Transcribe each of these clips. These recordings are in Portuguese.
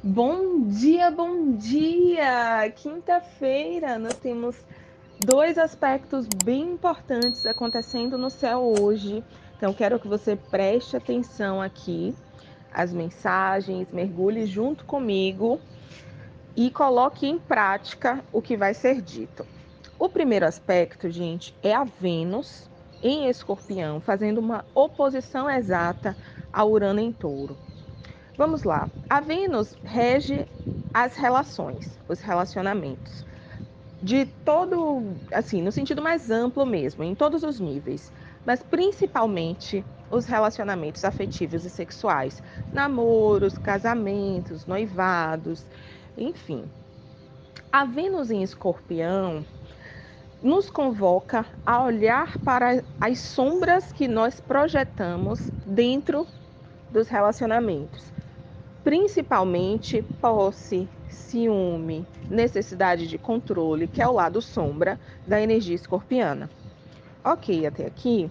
Bom dia, bom dia! Quinta-feira nós temos dois aspectos bem importantes acontecendo no céu hoje. Então, quero que você preste atenção aqui às mensagens, mergulhe junto comigo e coloque em prática o que vai ser dito. O primeiro aspecto, gente, é a Vênus em Escorpião, fazendo uma oposição exata a Urano em Touro. Vamos lá. A Vênus rege as relações, os relacionamentos, de todo, assim, no sentido mais amplo mesmo, em todos os níveis, mas principalmente os relacionamentos afetivos e sexuais, namoros, casamentos, noivados, enfim. A Vênus em Escorpião nos convoca a olhar para as sombras que nós projetamos dentro dos relacionamentos. Principalmente posse, ciúme, necessidade de controle, que é o lado sombra da energia escorpiana. Ok, até aqui.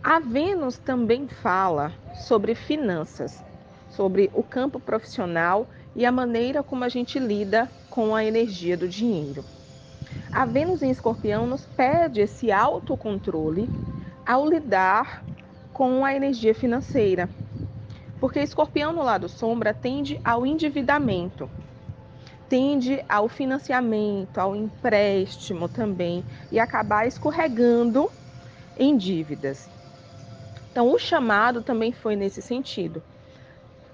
A Vênus também fala sobre finanças, sobre o campo profissional e a maneira como a gente lida com a energia do dinheiro. A Vênus em Escorpião nos pede esse autocontrole ao lidar com a energia financeira. Porque Escorpião no lado sombra tende ao endividamento, tende ao financiamento, ao empréstimo também e acabar escorregando em dívidas. Então, o chamado também foi nesse sentido,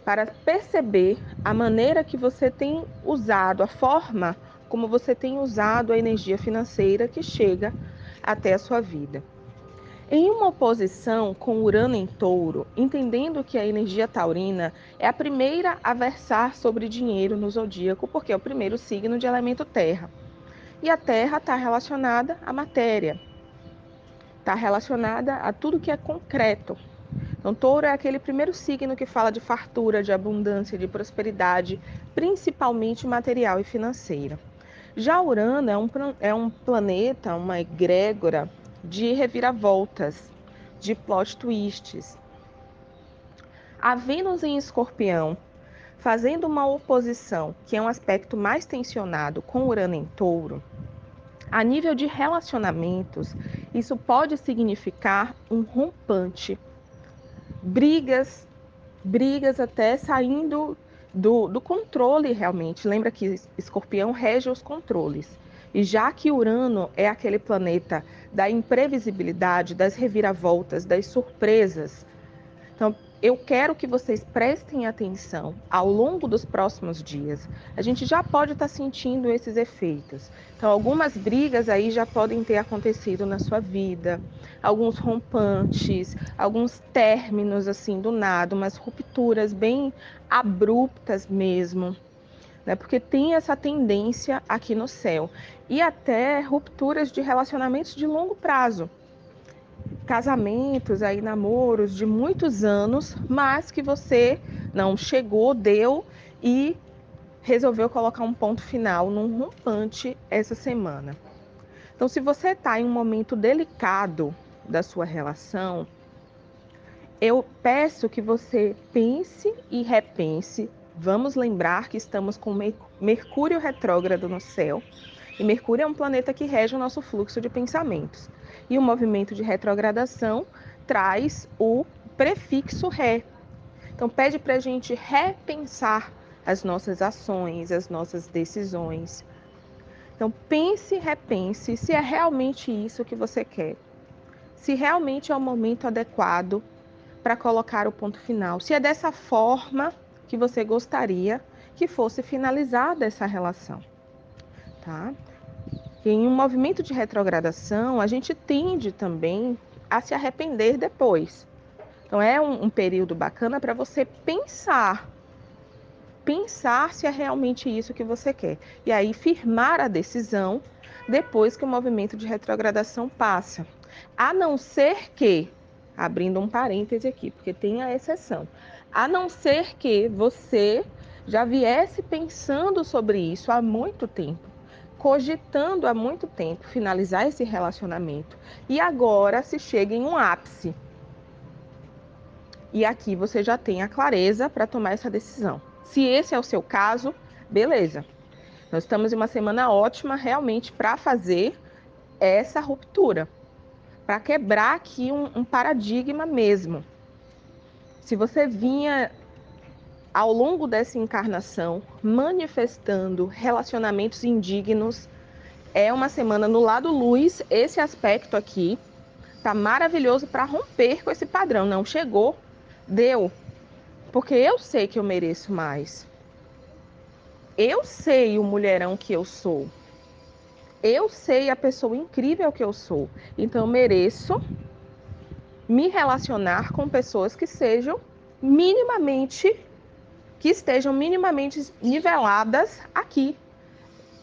para perceber a maneira que você tem usado, a forma como você tem usado a energia financeira que chega até a sua vida. Em uma oposição com Urano em Touro, entendendo que a energia taurina é a primeira a versar sobre dinheiro no zodíaco, porque é o primeiro signo de elemento terra. E a terra está relacionada à matéria, está relacionada a tudo que é concreto. Então, Touro é aquele primeiro signo que fala de fartura, de abundância, de prosperidade, principalmente material e financeira. Já Urano é um planeta, uma egrégora de reviravoltas, de plot twists. A Vênus em Escorpião, fazendo uma oposição, que é um aspecto mais tensionado com Urano em Touro, a nível de relacionamentos, isso pode significar um rompante, brigas, brigas até saindo do controle realmente. Lembra que Escorpião rege os controles. E já que Urano é aquele planeta da imprevisibilidade, das reviravoltas, das surpresas, então, eu quero que vocês prestem atenção ao longo dos próximos dias. A gente já pode estar sentindo esses efeitos. Então, algumas brigas aí já podem ter acontecido na sua vida, alguns rompantes, alguns términos assim do nada, umas rupturas bem abruptas mesmo, né? Porque tem essa tendência aqui no céu. E até rupturas de relacionamentos de longo prazo, casamentos, aí namoros de muitos anos, mas que você não chegou, deu e resolveu colocar um ponto final num rompante essa semana. Então, se você está em um momento delicado da sua relação, eu peço que você pense e repense. Vamos lembrar que estamos com Mercúrio retrógrado no céu. E Mercúrio é um planeta que rege o nosso fluxo de pensamentos. E o movimento de retrogradação traz o prefixo ré. Então, pede para a gente repensar as nossas ações, as nossas decisões. Então, pense e repense se é realmente isso que você quer. Se realmente é o momento adequado para colocar o ponto final. Se é dessa forma que você gostaria que fosse finalizada essa relação, tá? E em um movimento de retrogradação, a gente tende também a se arrepender depois. Então, é um período bacana para você pensar se é realmente isso que você quer. E aí, firmar a decisão depois que o movimento de retrogradação passa. A não ser que, abrindo um parêntese aqui, porque tem a exceção, a não ser que você já viesse pensando sobre isso há muito tempo, cogitando há muito tempo finalizar esse relacionamento e agora se chega em um ápice. E aqui você já tem a clareza para tomar essa decisão. Se esse é o seu caso, beleza. Nós estamos em uma semana ótima realmente para fazer essa ruptura, para quebrar aqui um paradigma mesmo. Se você vinha ao longo dessa encarnação manifestando relacionamentos indignos, é uma semana no lado luz, esse aspecto aqui tá maravilhoso para romper com esse padrão. Não chegou, deu, porque eu sei que eu mereço mais. Eu sei o mulherão que eu sou. Eu sei a pessoa incrível que eu sou. Então eu mereço me relacionar com pessoas que estejam minimamente niveladas aqui,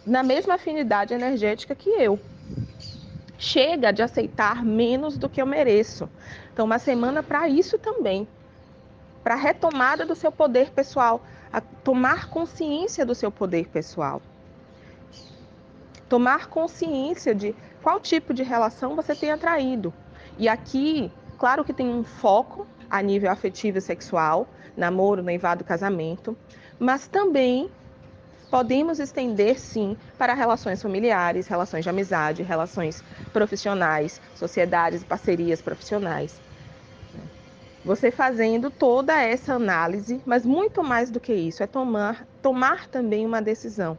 na mesma afinidade energética que eu. Chega de aceitar menos do que eu mereço. Então, uma semana para isso também, para a retomada do seu poder pessoal, a tomar consciência do seu poder pessoal. Tomar consciência de qual tipo de relação você tem atraído. E aqui, claro que tem um foco a nível afetivo e sexual, namoro, noivado, casamento, mas também podemos estender, sim, para relações familiares, relações de amizade, relações profissionais, sociedades e parcerias profissionais. Você fazendo toda essa análise, mas muito mais do que isso, é tomar também uma decisão,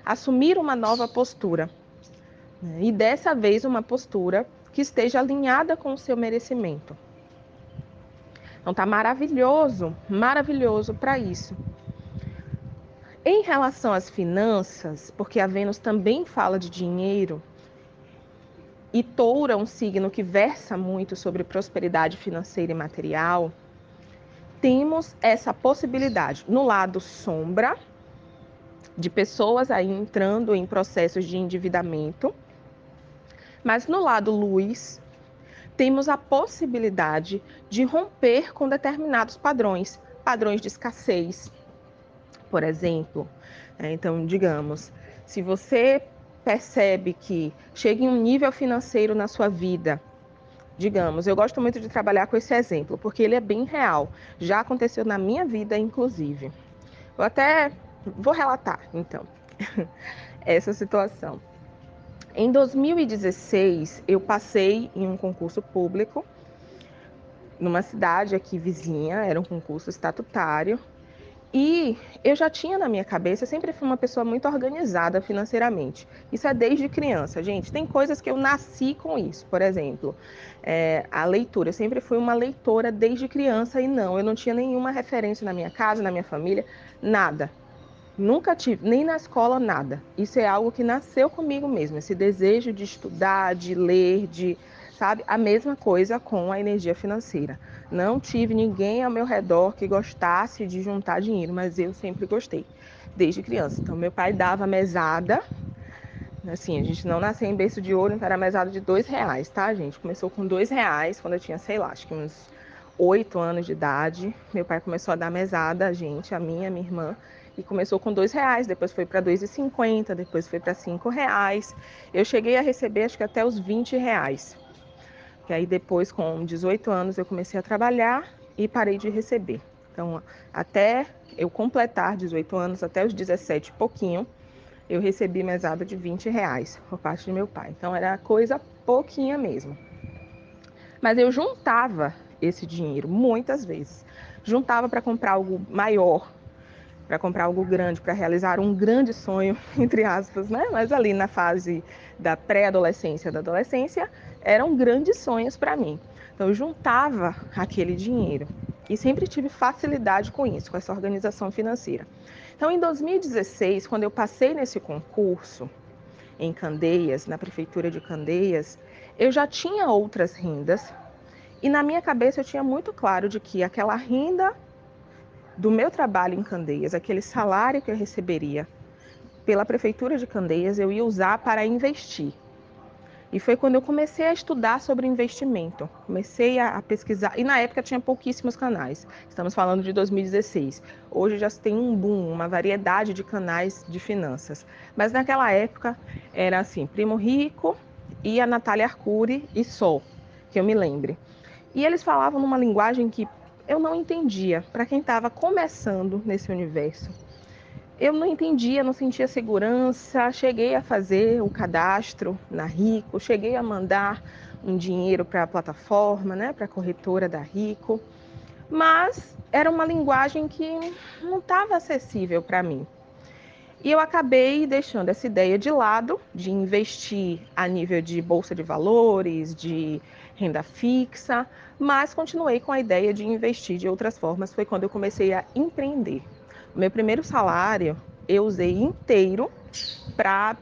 assumir uma nova postura. E dessa vez uma postura que esteja alinhada com o seu merecimento. Então tá maravilhoso, maravilhoso para isso. Em relação às finanças, porque a Vênus também fala de dinheiro, e Touro é um signo que versa muito sobre prosperidade financeira e material, temos essa possibilidade no lado sombra, de pessoas aí entrando em processos de endividamento, mas no lado luz, temos a possibilidade de romper com determinados padrões, padrões de escassez, por exemplo. Então, digamos, se você percebe que chega em um nível financeiro na sua vida, digamos, eu gosto muito de trabalhar com esse exemplo, porque ele é bem real. Já aconteceu na minha vida, inclusive. Eu até vou relatar, então, essa situação. Em 2016, eu passei em um concurso público, numa cidade aqui vizinha, era um concurso estatutário, e eu já tinha na minha cabeça, eu sempre fui uma pessoa muito organizada financeiramente. Isso é desde criança, gente. Tem coisas que eu nasci com isso. Por exemplo, a leitura. Eu sempre fui uma leitora desde criança e não, eu não tinha nenhuma referência na minha casa, na minha família, nada. Nunca tive, nem na escola, nada. Isso é algo que nasceu comigo mesmo, esse desejo de estudar, de ler, sabe? A mesma coisa com a energia financeira. Não tive ninguém ao meu redor que gostasse de juntar dinheiro, mas eu sempre gostei, desde criança. Então, meu pai dava mesada, assim, a gente não nasceu em berço de ouro, então era mesada de R$ 2, tá, gente? Começou com R$ 2, quando eu tinha, sei lá, acho que uns 8 anos de idade. Meu pai começou a dar mesada a gente, a minha irmã, e começou com R$ 2, depois foi para R$ 2,50, depois foi para R$ 5. Eu cheguei a receber acho que até os R$ 20. Que aí depois, com 18 anos, eu comecei a trabalhar e parei de receber. Então, até eu completar 18 anos, até os 17 pouquinho, eu recebi mesada de R$ 20 por parte de meu pai. Então, era coisa pouquinha mesmo. Mas eu juntava esse dinheiro muitas vezes. Juntava para comprar algo maior, para comprar algo grande, para realizar um grande sonho, entre aspas, né? Mas ali na fase da pré-adolescência, da adolescência, eram grandes sonhos para mim. Então eu juntava aquele dinheiro e sempre tive facilidade com isso, com essa organização financeira. Então em 2016, quando eu passei nesse concurso em Candeias, na prefeitura de Candeias, eu já tinha outras rendas e na minha cabeça eu tinha muito claro de que aquela renda do meu trabalho em Candeias, aquele salário que eu receberia pela prefeitura de Candeias, eu ia usar para investir. E foi quando eu comecei a estudar sobre investimento, comecei a pesquisar, e na época tinha pouquíssimos canais, estamos falando de 2016. Hoje já tem um boom, uma variedade de canais de finanças, mas naquela época era assim, Primo Rico e a Natália Arcuri e só, que eu me lembre. E eles falavam numa linguagem que eu não entendia. Para quem estava começando nesse universo, eu não entendia, não sentia segurança. Cheguei a fazer o cadastro na Rico, cheguei a mandar um dinheiro para a plataforma, né, para a corretora da Rico, mas era uma linguagem que não estava acessível para mim. E eu acabei deixando essa ideia de lado, de investir a nível de bolsa de valores, de renda fixa, mas continuei com a ideia de investir de outras formas. Foi quando eu comecei a empreender. O meu primeiro salário eu usei inteiro para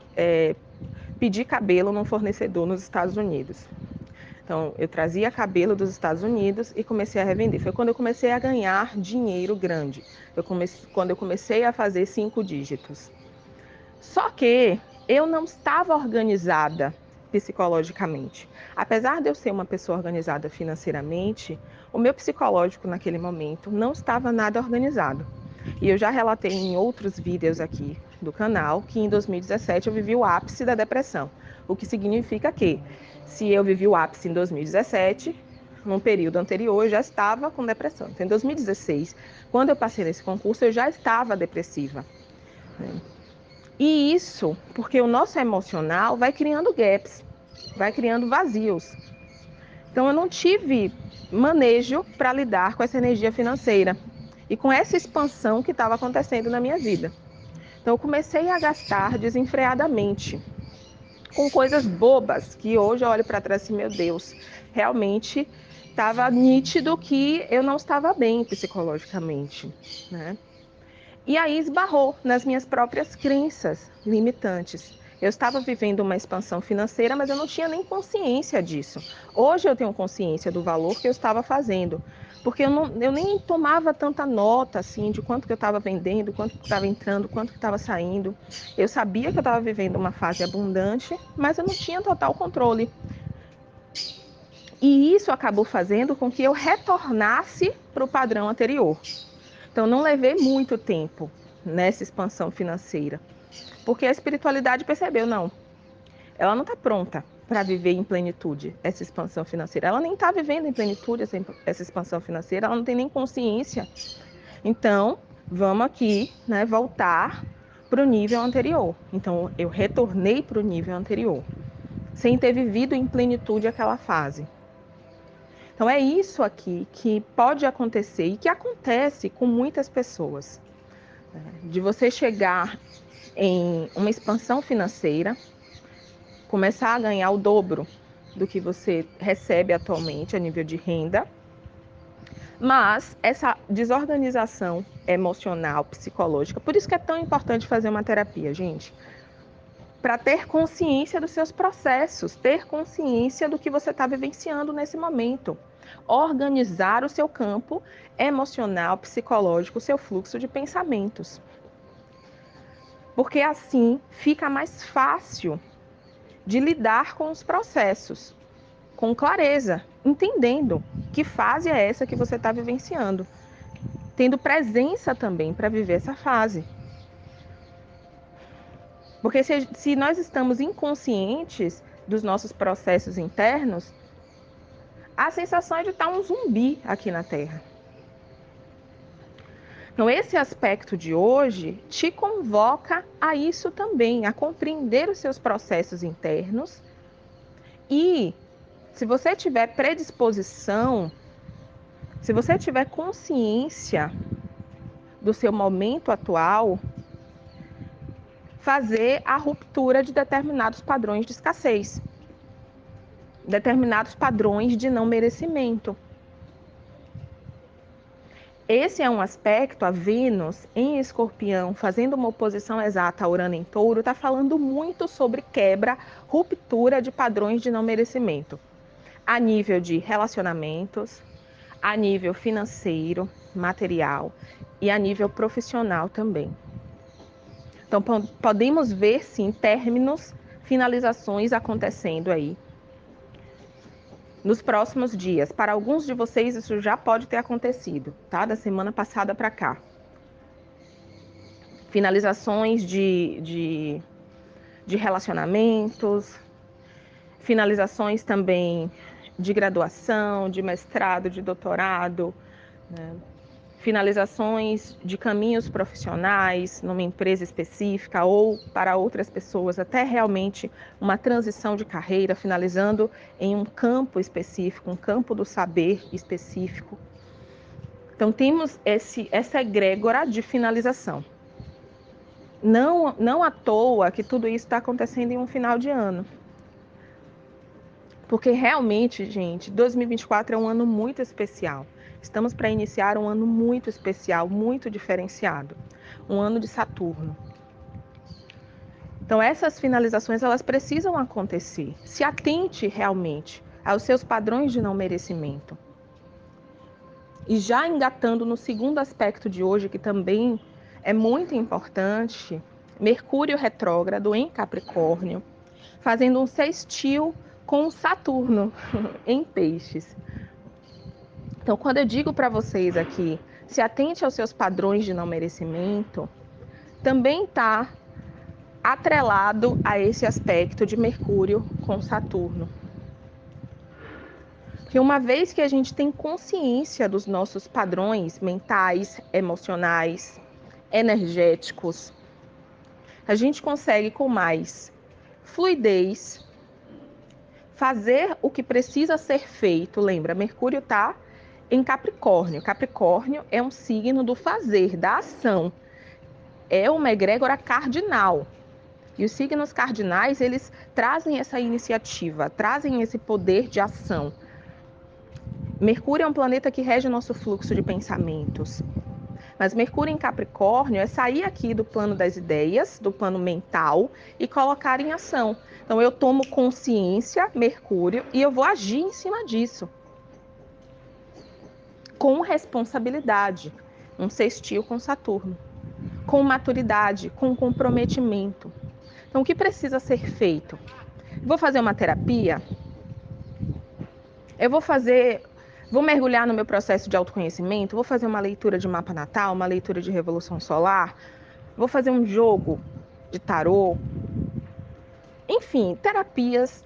pedir cabelo num fornecedor nos Estados Unidos. Então, eu trazia cabelo dos Estados Unidos e comecei a revender. Foi quando eu comecei a ganhar dinheiro grande. Quando eu comecei a fazer 5 dígitos. Só que eu não estava organizada psicologicamente. Apesar de eu ser uma pessoa organizada financeiramente, o meu psicológico naquele momento não estava nada organizado. E eu já relatei em outros vídeos aqui do canal que em 2017 eu vivi o ápice da depressão. O que significa que, se eu vivi o ápice em 2017, num período anterior eu já estava com depressão. Então, em 2016, quando eu passei nesse concurso, eu já estava depressiva. E isso porque o nosso emocional vai criando gaps, vai criando vazios. Então eu não tive manejo para lidar com essa energia financeira e com essa expansão que estava acontecendo na minha vida. Então eu comecei a gastar desenfreadamente com coisas bobas que hoje eu olho para trás e, meu Deus, realmente estava nítido que eu não estava bem psicologicamente, né? E aí esbarrou nas minhas próprias crenças limitantes. Eu estava vivendo uma expansão financeira, mas eu não tinha nem consciência disso. Hoje eu tenho consciência do valor que eu estava fazendo, porque eu nem tomava tanta nota assim de quanto que eu estava vendendo, quanto que estava entrando, quanto que estava saindo. Eu sabia que eu estava vivendo uma fase abundante, mas eu não tinha total controle. E isso acabou fazendo com que eu retornasse para o padrão anterior. Então, não levei muito tempo nessa expansão financeira, porque a espiritualidade percebeu, não, ela não está pronta para viver em plenitude essa expansão financeira. Ela nem está vivendo em plenitude essa expansão financeira, ela não tem nem consciência. Então, vamos aqui, né, voltar para o nível anterior. Então, eu retornei para o nível anterior, sem ter vivido em plenitude aquela fase. Então, é isso aqui que pode acontecer e que acontece com muitas pessoas. De você chegar em uma expansão financeira, começar a ganhar o dobro do que você recebe atualmente a nível de renda, mas essa desorganização emocional, psicológica, por isso que é tão importante fazer uma terapia, gente, para ter consciência dos seus processos, ter consciência do que você está vivenciando nesse momento, organizar o seu campo emocional, psicológico, o seu fluxo de pensamentos. Porque assim fica mais fácil de lidar com os processos, com clareza, entendendo que fase é essa que você está vivenciando, tendo presença também para viver essa fase. Porque se nós estamos inconscientes dos nossos processos internos, a sensação é de estar um zumbi aqui na Terra. Então, esse aspecto de hoje te convoca a isso também, a compreender os seus processos internos e, se você tiver predisposição, se você tiver consciência do seu momento atual, fazer a ruptura de determinados padrões de escassez, determinados padrões de não merecimento. Esse é um aspecto, a Vênus em Escorpião, fazendo uma oposição exata a Urano em Touro, está falando muito sobre quebra, ruptura de padrões de não merecimento, a nível de relacionamentos, a nível financeiro, material e a nível profissional também. Então, podemos ver, sim, términos, finalizações acontecendo aí nos próximos dias. Para alguns de vocês, isso já pode ter acontecido, tá? Da semana passada para cá. Finalizações de relacionamentos, finalizações também de graduação, de mestrado, de doutorado, né? Finalizações de caminhos profissionais numa empresa específica ou para outras pessoas, até realmente uma transição de carreira, finalizando em um campo específico, um campo do saber específico. Então temos essa egrégora de finalização. Não à toa que tudo isso está acontecendo em um final de ano. Porque realmente, gente, 2024 é um ano muito especial. Estamos para iniciar um ano muito especial, muito diferenciado. Um ano de Saturno. Então essas finalizações, elas precisam acontecer. Se atente realmente aos seus padrões de não merecimento. E já engatando no segundo aspecto de hoje, que também é muito importante, Mercúrio retrógrado em Capricórnio, fazendo um sextil com Saturno em Peixes. Então, quando eu digo para vocês aqui, se atente aos seus padrões de não merecimento, também está atrelado a esse aspecto de Mercúrio com Saturno. Porque uma vez que a gente tem consciência dos nossos padrões mentais, emocionais, energéticos, a gente consegue com mais fluidez fazer o que precisa ser feito. Lembra, Mercúrio está em Capricórnio. Capricórnio é um signo do fazer, da ação. É uma egrégora cardinal. E os signos cardinais, eles trazem essa iniciativa, trazem esse poder de ação. Mercúrio é um planeta que rege o nosso fluxo de pensamentos. Mas Mercúrio em Capricórnio é sair aqui do plano das ideias, do plano mental e colocar em ação. Então eu tomo consciência, Mercúrio, e eu vou agir em cima disso. Com responsabilidade, um sextil com Saturno. Com maturidade, com comprometimento. Então o que precisa ser feito? Vou fazer uma terapia? Eu vou mergulhar no meu processo de autoconhecimento, vou fazer uma leitura de mapa natal, uma leitura de revolução solar, vou fazer um jogo de tarô. Enfim, terapias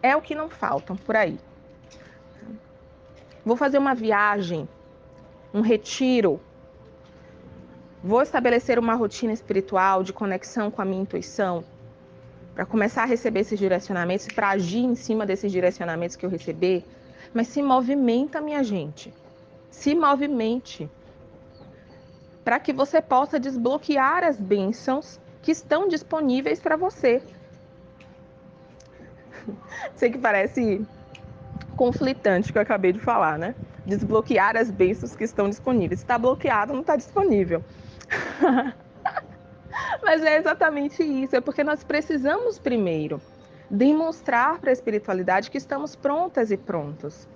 é o que não faltam por aí. Vou fazer uma viagem, um retiro. Vou estabelecer uma rotina espiritual de conexão com a minha intuição, para começar a receber esses direcionamentos, para agir em cima desses direcionamentos que eu receber. Mas se movimenta, minha gente. Se movimente. Para que você possa desbloquear as bênçãos que estão disponíveis para você. Sei que parece conflitante o que eu acabei de falar, né? Desbloquear as bênçãos que estão disponíveis. Se está bloqueado, não está disponível. Mas é exatamente isso, é porque nós precisamos primeiro demonstrar para a espiritualidade que estamos prontas e prontos.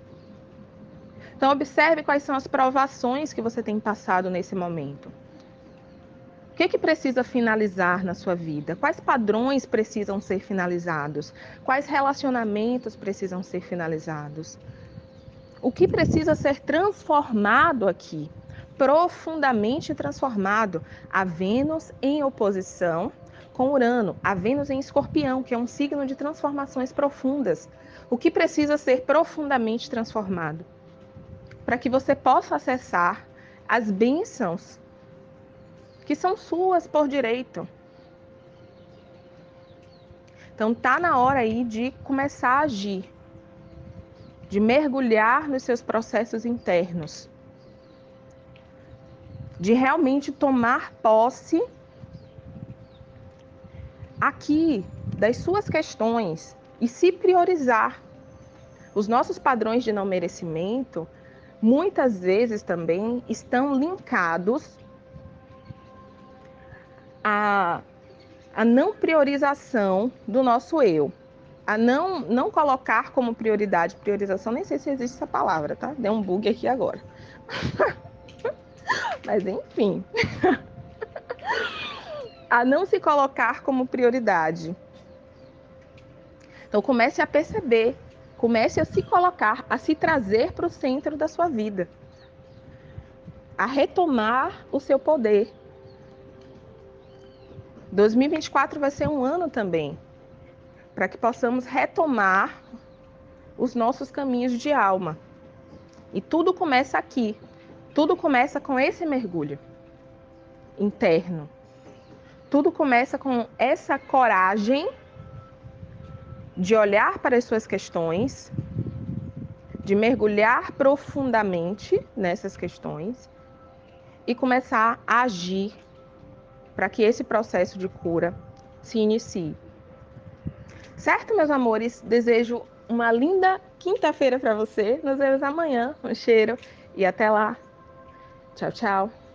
Então observe quais são as provações que você tem passado nesse momento. O que precisa finalizar na sua vida? Quais padrões precisam ser finalizados? Quais relacionamentos precisam ser finalizados? O que precisa ser transformado aqui? Profundamente transformado. A Vênus em oposição com Urano. A Vênus em Escorpião, que é um signo de transformações profundas. O que precisa ser profundamente transformado? Para que você possa acessar as bênçãos que são suas por direito. Então tá na hora aí de começar a agir, de mergulhar nos seus processos internos, de realmente tomar posse aqui das suas questões e se priorizar. Os nossos padrões de não merecimento, muitas vezes também estão linkados à não priorização do nosso eu. A não colocar como prioridade, priorização, nem sei se existe essa palavra, tá? Deu um bug aqui agora. Mas enfim. A não se colocar como prioridade. Então comece a perceber, comece a se colocar, a se trazer para o centro da sua vida. A retomar o seu poder. 2024 vai ser um ano também para que possamos retomar os nossos caminhos de alma. E tudo começa aqui, Tudo começa com esse mergulho interno. Tudo começa com essa coragem de olhar para as suas questões, de mergulhar profundamente nessas questões e começar a agir para que esse processo de cura se inicie. Certo, meus amores? Desejo uma linda quinta-feira para você. Nos vemos amanhã. Um cheiro e até lá. Tchau, tchau.